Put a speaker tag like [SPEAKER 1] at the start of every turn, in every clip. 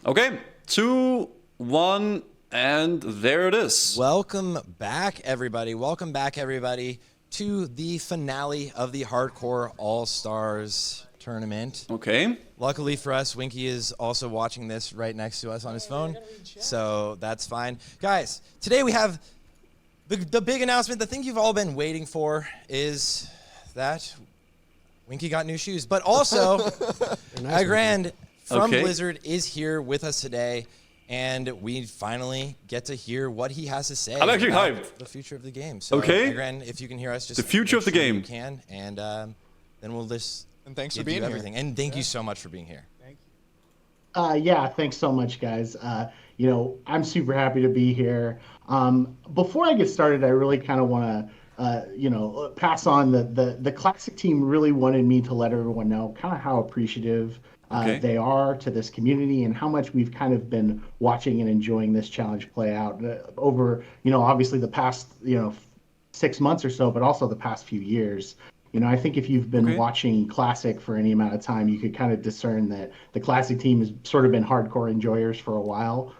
[SPEAKER 1] Okay, 2, 1, and there it is.
[SPEAKER 2] Welcome back, everybody. Welcome back, everybody, to the finale of the Hardcore All-Stars tournament.
[SPEAKER 1] Okay.
[SPEAKER 2] Luckily for us, Winky is also watching this right next to us on his phone, so that's fine. Guys, today we have the big announcement. The thing you've all been waiting for is that Winky got new shoes, but also Grand from Blizzard is here with us today, and we finally get to hear what he has to say
[SPEAKER 1] I'm actually
[SPEAKER 2] about
[SPEAKER 1] hyped.
[SPEAKER 2] the future of the game. So, Grand, if you can hear us, just
[SPEAKER 1] the future of the game.
[SPEAKER 2] You can, and then we'll just
[SPEAKER 3] thanks for being here.
[SPEAKER 2] everything. And thank you so much for being here.
[SPEAKER 3] Thank
[SPEAKER 4] you. Yeah, thanks so much, guys. You know, I'm super happy to be here. Before I get started, I really kind of want to pass on the classic team really wanted me to let everyone know kind of how appreciative they are to this community and how much we've kind of been watching and enjoying this challenge play out over, obviously the past, 6 months or so, but also the past few years. I think if you've been watching Classic for any amount of time, you could kind of discern that the Classic team has sort of been hardcore enjoyers for a while.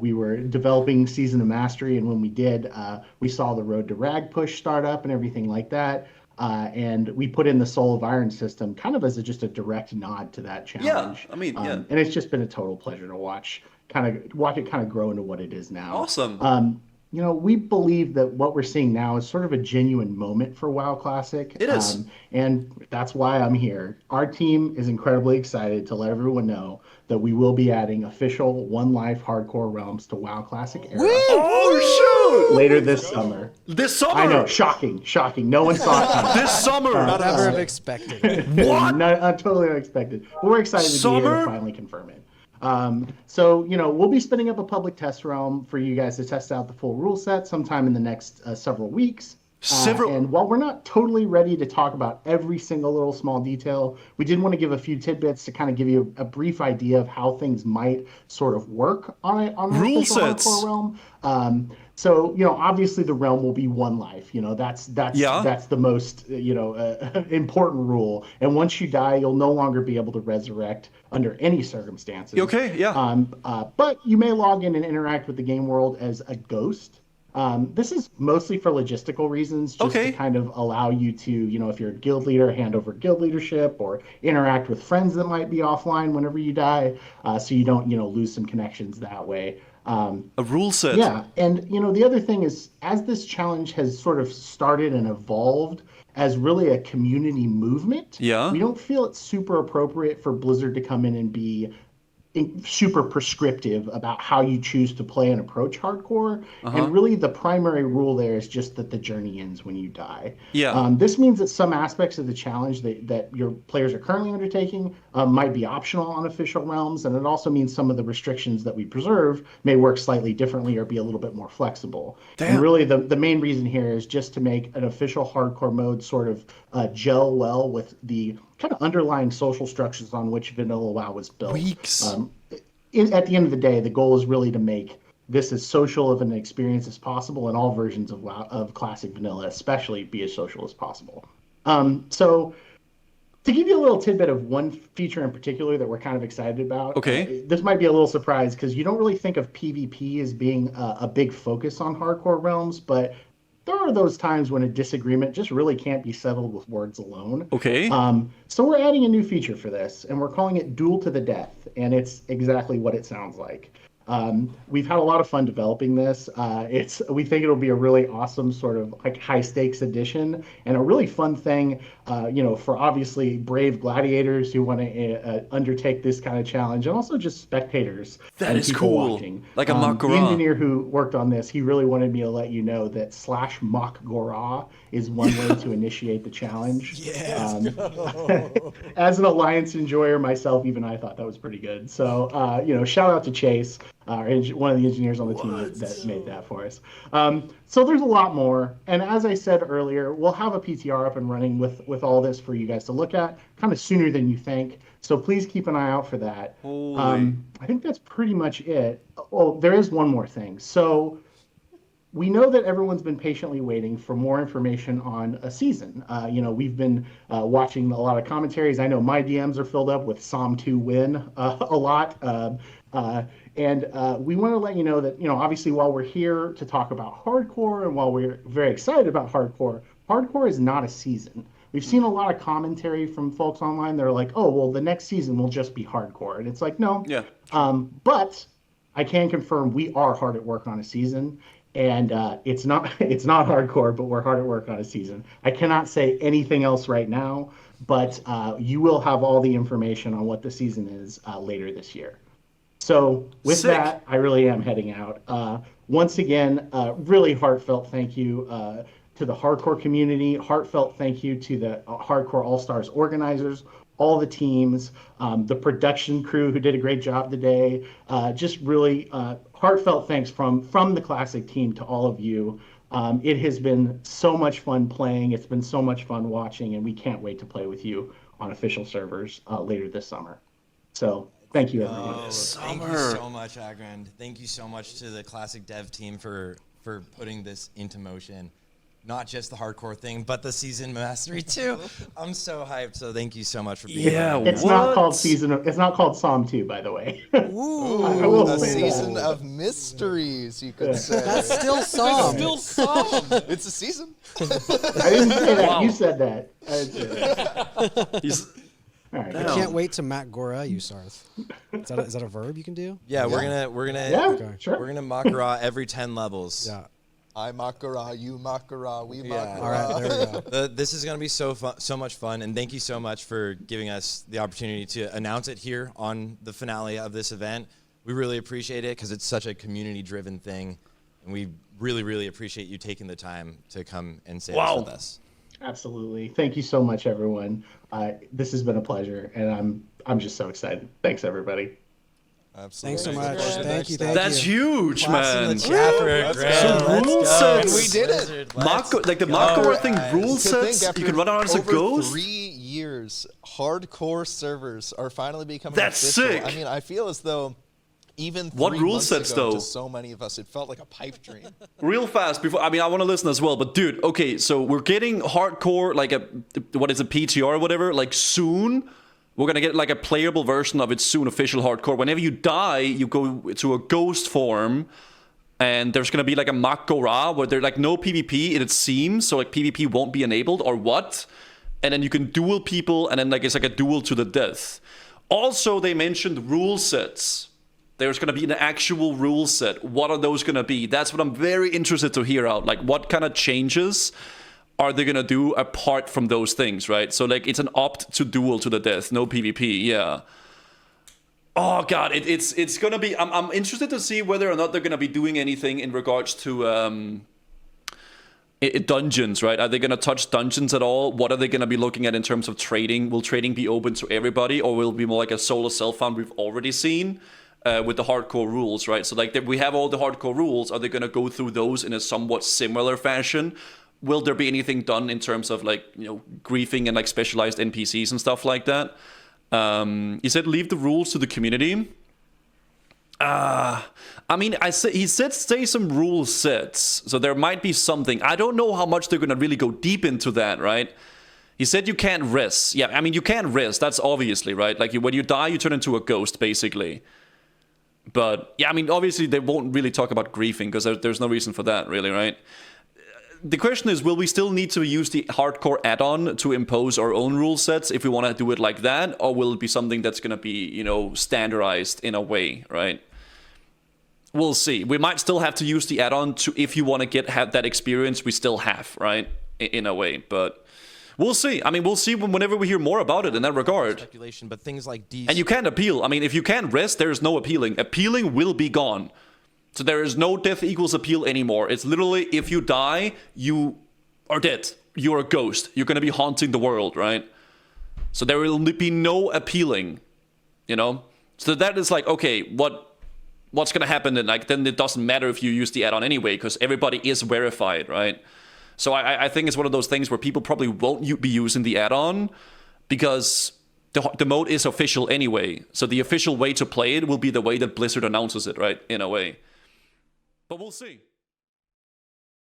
[SPEAKER 4] We were developing Season of Mastery, and when we did, we saw the Road to Rag push start up and everything like that. And we put in the Soul of Iron system kind of as just a direct nod to that challenge.
[SPEAKER 1] Yeah, I mean,
[SPEAKER 4] and it's just been a total pleasure to watch it kind of grow into what it is now.
[SPEAKER 1] Awesome.
[SPEAKER 4] We believe that what we're seeing now is sort of a genuine moment for WoW Classic.
[SPEAKER 1] It is.
[SPEAKER 4] And that's why I'm here. Our team is incredibly excited to let everyone know that we will be adding official One Life Hardcore Realms to WoW Classic era.
[SPEAKER 1] Oh, shoot!
[SPEAKER 4] Later this summer.
[SPEAKER 1] This summer?
[SPEAKER 4] I know, shocking. No one saw it coming.
[SPEAKER 1] This summer!
[SPEAKER 2] Never have expected.
[SPEAKER 1] What?
[SPEAKER 4] Totally unexpected. But we're excited to be here to finally confirm it. We'll be spinning up a public test realm for you guys to test out the full rule set sometime in the next several weeks. And while we're not totally ready to talk about every single little small detail, we did want to give a few tidbits to kind of give you a brief idea of how things might sort of work on an
[SPEAKER 1] rule
[SPEAKER 4] official
[SPEAKER 1] sets.
[SPEAKER 4] Hardcore realm. Obviously the realm will be one life. That's the most, important rule. And once you die, you'll no longer be able to resurrect under any circumstances.
[SPEAKER 1] Okay, yeah.
[SPEAKER 4] But you may log in and interact with the game world as a ghost. This is mostly for logistical reasons, just to kind of allow you to, if you're a guild leader, hand over guild leadership or interact with friends that might be offline whenever you die, so you don't, lose some connections that way.
[SPEAKER 1] A rule set.
[SPEAKER 4] Yeah, and the other thing is, as this challenge has sort of started and evolved as really a community movement, we don't feel it's super appropriate for Blizzard to come in and be super prescriptive about how you choose to play and approach hardcore. And really the primary rule there is just that the journey ends when you die. This means that some aspects of the challenge that your players are currently undertaking might be optional on official realms, and it also means some of the restrictions that we preserve may work slightly differently or be a little bit more flexible. And really the main reason here is just to make an official hardcore mode sort of gel well with the kind of underlying social structures on which vanilla WoW was built. At the end of the day, the goal is really to make this as social of an experience as possible, and all versions of WoW, of classic vanilla especially, be as social as possible. So to give you a little tidbit of one feature in particular that we're kind of excited about, this might be a little surprise because you don't really think of PvP as being a big focus on hardcore realms, but there are those times when a disagreement just really can't be settled with words alone. So we're adding a new feature for this, and we're calling it Duel to the Death, and it's exactly what it sounds like. We've had a lot of fun developing this. We think it'll be a really awesome sort of like high stakes addition and a really fun thing, for obviously brave gladiators who want to undertake this kind of challenge, and also just spectators.
[SPEAKER 1] That is cool.
[SPEAKER 4] Watching.
[SPEAKER 1] Like a mock
[SPEAKER 4] The engineer who worked on this, he really wanted me to let you know that /mock Gorah is one way to initiate the challenge. As an Alliance enjoyer myself, even I thought that was pretty good. So, shout out to Chase. One of the engineers on the team that made that for us. So there's a lot more. And as I said earlier, we'll have a PTR up and running with all this for you guys to look at kind of sooner than you think. So please keep an eye out for that. I think that's pretty much it. Oh, there is one more thing. So we know that everyone's been patiently waiting for more information on a season. We've been watching a lot of commentaries. I know my DMs are filled up with Psalm 2 win a lot. And we want to let you know that, obviously while we're here to talk about hardcore and while we're very excited about hardcore, hardcore is not a season. We've seen a lot of commentary from folks online. They're like, oh, well, the next season will just be hardcore. And it's like, no.
[SPEAKER 1] Yeah.
[SPEAKER 4] But I can confirm we are hard at work on a season. And it's not hardcore, but we're hard at work on a season. I cannot say anything else right now, but you will have all the information on what the season is later this year. So with that, I really am heading out. Once again, really heartfelt thank you to the hardcore community. Heartfelt thank you to the Hardcore All-Stars organizers, all the teams, the production crew who did a great job today. Just really heartfelt thanks from the Classic team to all of you. It has been so much fun playing. It's been so much fun watching, and we can't wait to play with you on official servers later this summer. So thank you, everyone.
[SPEAKER 2] Thank you so much, Agrand. Thank you so much to the Classic Dev team for putting this into motion. Not just the hardcore thing, but the season mastery too. I'm so hyped. So thank you so much for being here.
[SPEAKER 4] It's not called It's not called Psalm 2, by the way.
[SPEAKER 3] Ooh, a season of mysteries, you could say.
[SPEAKER 5] That's still Psalm.
[SPEAKER 3] It's a season.
[SPEAKER 4] I didn't say that. Wow. You said that. I didn't say that.
[SPEAKER 5] All right. I can't wait to Matt Gora you, Sarth. Is that a verb you can do?
[SPEAKER 2] Yeah, we're gonna we're gonna Makara every 10 levels.
[SPEAKER 5] Yeah.
[SPEAKER 3] I Makara, you Makara, we Makara.
[SPEAKER 5] All right, there we go.
[SPEAKER 2] This is going to be so much fun, and thank you so much for giving us the opportunity to announce it here on the finale of this event. We really appreciate it because it's such a community-driven thing, and we really, really appreciate you taking the time to come and say this with us.
[SPEAKER 4] Absolutely. Thank you so much, everyone. This has been a pleasure, and I'm just so excited. Thanks, everybody.
[SPEAKER 3] Absolutely.
[SPEAKER 5] Thanks so much. Thank you.
[SPEAKER 1] That's huge, man.
[SPEAKER 2] Some rule
[SPEAKER 1] sets.
[SPEAKER 3] We did it.
[SPEAKER 1] The Mako thing, rule sets. You can run around as a ghost.
[SPEAKER 3] 3 years, hardcore servers are finally becoming
[SPEAKER 1] That's
[SPEAKER 3] official.
[SPEAKER 1] sick.
[SPEAKER 3] I mean, I feel as though even
[SPEAKER 1] what
[SPEAKER 3] 3
[SPEAKER 1] rule
[SPEAKER 3] months
[SPEAKER 1] sets
[SPEAKER 3] ago,
[SPEAKER 1] though?
[SPEAKER 3] to so many of us, it felt like a pipe dream.
[SPEAKER 1] Real fast before. I want to listen as well, but dude, okay, so we're getting hardcore, like what is a PTR or whatever, like soon. We're going to get like a playable version of it soon, official hardcore. Whenever you die, you go to a ghost form, and there's going to be like a Makora where there's like no PvP, it seems, so like PvP won't be enabled, or what? And then you can duel people, and then like it's like a duel to the death. Also, they mentioned rule sets. There's going to be an actual rule set. What are those going to be? That's what I'm very interested to hear out. Like, what kind of changes are they gonna do apart from those things, right? So like it's an opt to duel to the death, no PvP, yeah. Oh god, it's gonna be. I'm interested to see whether or not they're gonna be doing anything in regards to dungeons, right? Are they gonna touch dungeons at all? What are they gonna be looking at in terms of trading? Will trading be open to everybody, or will it be more like a solo self-found we've already seen with the hardcore rules, right? So like we have all the hardcore rules. Are they gonna go through those in a somewhat similar fashion? Will there be anything done in terms of like, griefing and like specialized NPCs and stuff like that? He said leave the rules to the community. He said stay some rule sets, so there might be something. I don't know how much they're gonna really go deep into that, right? He said you can't rest. Yeah, you can't rest. That's obviously right. Like when you die, you turn into a ghost, basically. But yeah, obviously they won't really talk about griefing because there's no reason for that, really, right? The question is, will we still need to use the hardcore add-on to impose our own rule sets if we want to do it like that? Or will it be something that's going to be, standardized in a way, right? We'll see. We might still have to use the add-on to, if you want to have that experience, we still have, right? In a way, but we'll see. We'll see whenever we hear more about it in that regard.
[SPEAKER 2] Speculation, but things like these.
[SPEAKER 1] And you can't appeal. If you can't rest, there's no appealing. Appealing will be gone. So there is no death equals appeal anymore. It's literally, if you die, you are dead. You're a ghost. You're going to be haunting the world, right? So there will be no appealing, So that is like, okay, what's going to happen then? Like, then it doesn't matter if you use the add-on anyway, because everybody is verified, right? So I think it's one of those things where people probably won't be using the add-on because the mode is official anyway. So the official way to play it will be the way that Blizzard announces it, right? In a way. But we'll see.